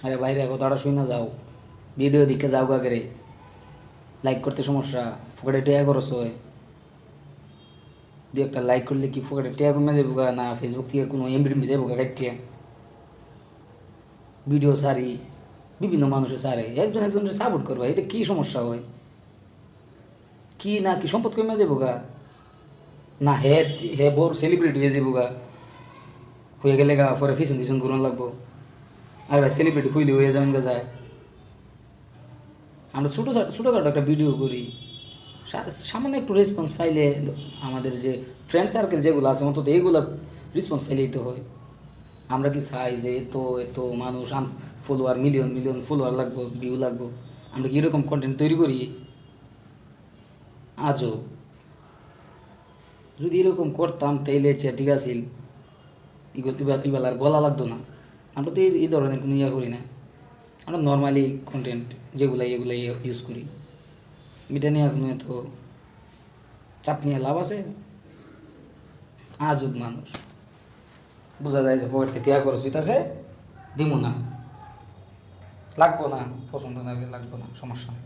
আরে বাইরে কথাটা শুই না যাও, ভিডিও দিকে যাও গা করে, লাইক করতে সমস্যা, ফোকাটে টেয়া খরচ হয়। দু একটা লাইক করলে কি ফোকাটে টেয়া কমে যাবো গা, না ফেসবুক থেকে কোনো এমবি যাবো গা কাটিয়া? ভিডিও সারি, বিভিন্ন মানুষের সারে, একজন একজনের সাপোর্ট করবা, এটা কি সমস্যা হয়? কি না কি সম্পদ কমে যাবো গা? না হে, হে বড় সেলিব্রিটি হয়ে যাবো গা, হয়ে গেলে গা পরে ফিসন ফিসন ঘুরন লাগবো। আর ভাই সেলিব্রিটি খুইলে হয়ে যাবেন গা যায়। আমরা ছোটোখাটো একটা ভিডিও করি, সামান্য একটু রেসপন্স পাইলে, আমাদের যে ফ্রেন্ড সার্কেল যেগুলো আছে অন্তত এইগুলো রেসপন্স পাইলেই তো হয়। আমরা কি চাই যে এত এত মানুষ, ফলোয়ার, মিলিয়ন মিলিয়ন ফলোয়ার লাগবো, ভিউ লাগবো? আমরা কি এরকম কন্টেন্ট তৈরি করি? আজও যদি এরকম করতাম তাইলে ঠিক আছিল, এগুলো আর বলা লাগতো না। আমরা তো এই ধরনের কোনো ইয়া করি না, আমরা নর্মালি কন্টেন্ট যেগুলো এগুলো ইউজ করি। এটা নিয়ে কোনো এত চাপ নিয়ে লাভ আছে? আজব মানুষ। বোঝা যায় যে পকেট থেকে টিয়া খরচ হইতেছে, দিব না, লাগবো না, পছন্দ না হলে লাগবো না, সমস্যা নেই।